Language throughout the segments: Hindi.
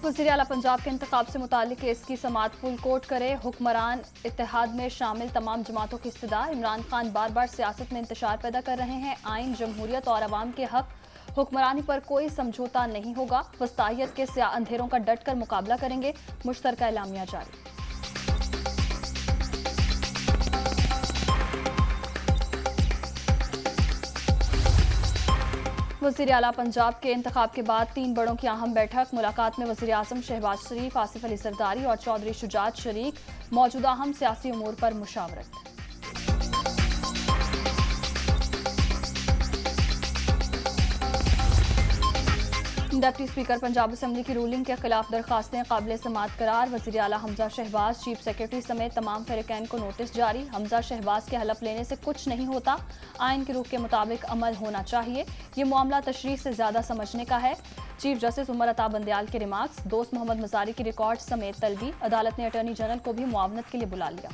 वज़ीर आला पंजाब के इंतखाब से मुताल्लिक केस की समाअत फुल कोर्ट करे। हुक्मरान इत्तेहाद में शामिल तमाम जमातों की इस्तदा। इमरान खान बार बार सियासत में इंतशार पैदा कर रहे हैं। आइन, जमहूरियत और अवाम के हक हुक्मरानी पर कोई समझौता नहीं होगा। वस्ताहियत के स्याह अंधेरों का डट कर मुकाबला करेंगे। मुश्तरका एलामिया जारी। वज़ीर आला पंजाब के इंतखाब के बाद 3 बड़ों की अहम बैठक। मुलाकात में वज़ीर आज़म शहबाज शरीफ, आसिफ अली जरदारी और चौधरी शुजात शरीक। मौजूदा अहम सियासी उमूर पर मुशावरत। डिप्टी स्पीकर पंजाब असम्बली की रूलिंग के खिलाफ दरखास्तें काबिल समाअत करार। वज़ीर आला हमजा शहबाज, चीफ सेक्रेटरी समेत तमाम फ़रीक़ैन को नोटिस जारी। हमजा शहबाज के हलफ लेने से कुछ नहीं होता, आइन की रूह के मुताबिक अमल होना चाहिए। ये मामला तशरीह से ज़्यादा समझने का है। चीफ जस्टिस उमर अता बंदयाल के रिमार्क्स। दोस्त मोहम्मद मजारी की रिकॉर्ड समेत तलबी। अदालत ने अटॉर्नी जनरल को भी मुआवनत के लिए बुला लिया।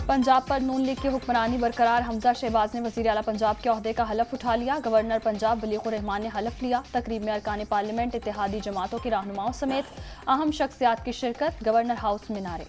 पंजाब पर नून लीग की हुक्मरानी बरकरार। हमजा शहबाज ने वज़ीर आला पंजाब के ओहदे का हलफ उठा लिया। गवर्नर पंजाब बलीग़ुर रहमान ने हलफ लिया। तकरीब में अरकान पार्लियामेंट, इत्तेहादी जमातों के रहनुमाओं समेत अहम शख्सियात की शिरकत। गवर्नर हाउस मीनारे।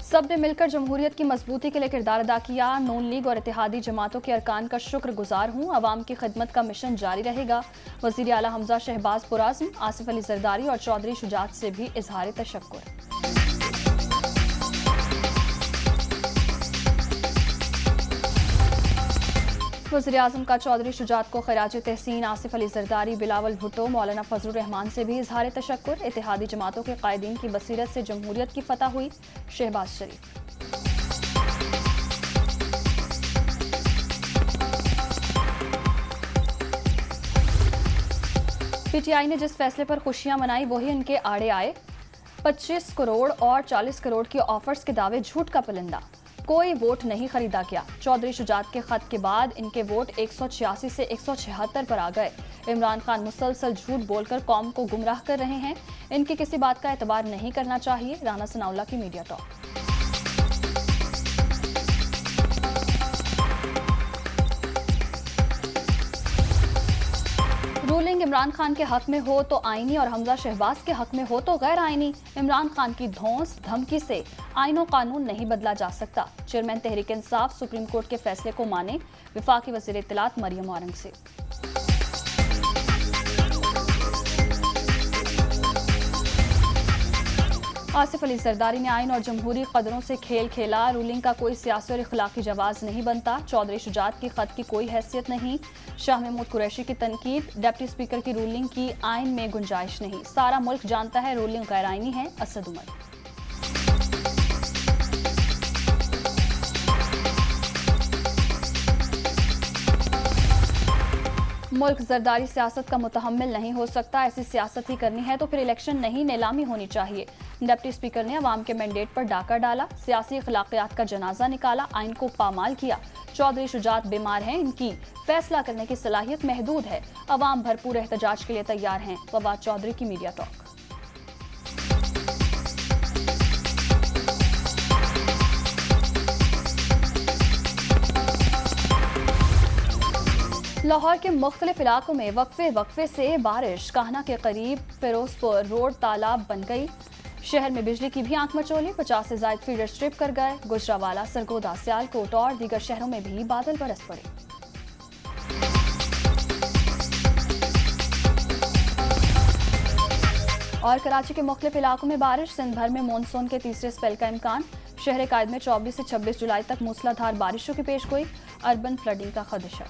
सब ने मिलकर जमहूरियत की मजबूती के लिए किरदार अदा किया। नून लीग और इत्तेहादी जमातों के अरकान का शुक्रगुजार हूँ। अवाम की खिदमत का मिशन जारी रहेगा। वज़ीर आला हमजा शहबाज पुराज़्म, आसिफ अली जरदारी और चौधरी शुजात से भी इजहार तशक्कुर। वज़ीर आज़म का चौधरी शुजात को खराज तहसीन। आसिफ अली जरदारी, बिलावल भुट्टो, मौलाना फजलुर रहमान से भी इजहार तशक्कुर। इत्तेहादी जमातों के कायदीन की बसीरत से जमहूरियत की फतह हुई। शहबाज शरीफ। पीटीआई ने जिस फैसले पर खुशियां मनाई वही इनके आड़े आए। 25 करोड़ और 40 करोड़ के ऑफर्स के दावे झूठ का पुलिंदा। कोई वोट नहीं खरीदा गया। चौधरी शुजात के खत के बाद इनके वोट 186 से 176 पर आ गए। इमरान खान मुसलसल झूठ बोलकर कौम को गुमराह कर रहे हैं। इनकी किसी बात का एतबार नहीं करना चाहिए। राना सनाउल्लाह की media talk. Ruling Imran Khan के हक में हो तो आईनी और हमजा शहबाज के हक में हो तो गैर आईनी। इमरान खान की धौंस धमकी से आईन और कानून नहीं बदला जा सकता। Chairman Tehreek Insaf supreme court के फैसले को माने। विफाकी वज़ीर इत्तलात मरियम औरंगज़ेब। आसिफ अली जरदारी ने आइन और जमहूरी कदरों से खेल खेला। रूलिंग का कोई सियासी और इखलाकी जवाज नहीं बनता। चौधरी शुजात की खत की कोई हैसियत नहीं। शाह महमूद कुरैशी की तनकीद। डिप्टी स्पीकर की रूलिंग की आइन में गुंजाइश नहीं। सारा मुल्क जानता है रूलिंग गैर आइनी है। असद उमर। मुल्क जरदारी सियासत का मुतहम्मिल नहीं हो सकता। ऐसी सियासत ही करनी है तो फिर इलेक्शन नहीं, नीलामी होनी चाहिए। डिप्टी स्पीकर ने अवाम के मैंडेट पर डाका डाला। सियासी अखलाकियात का जनाजा निकाला। आइन को पामाल किया। चौधरी शुजात बीमार हैं। इनकी फैसला करने की सलाहियत महदूद है। अवाम भरपूर एहतजाज के लिए तैयार हैं। फवाद चौधरी की मीडिया टॉक। लाहौर के मुख्तलिफ इलाकों में वक्फे से बारिश। काहना के करीब फिरोजपुर रोड तालाब बन गई। शहर में बिजली की भी आंख मचोली। 50 से ज्यादा फीडर स्ट्रिप कर गए। गुजरावाला, सरगोदा, सियालकोट और दीगर शहरों में भी बादल बरस पड़े। और कराची के मुख्तलिफ इलाकों में बारिश। सिंध भर में मानसून के तीसरे स्पेल का इम्कान। शहर कायद में 24 से 26 जुलाई तक मूसलाधार बारिशों की पेशगोई। अर्बन फ्लडिंग का खदशा।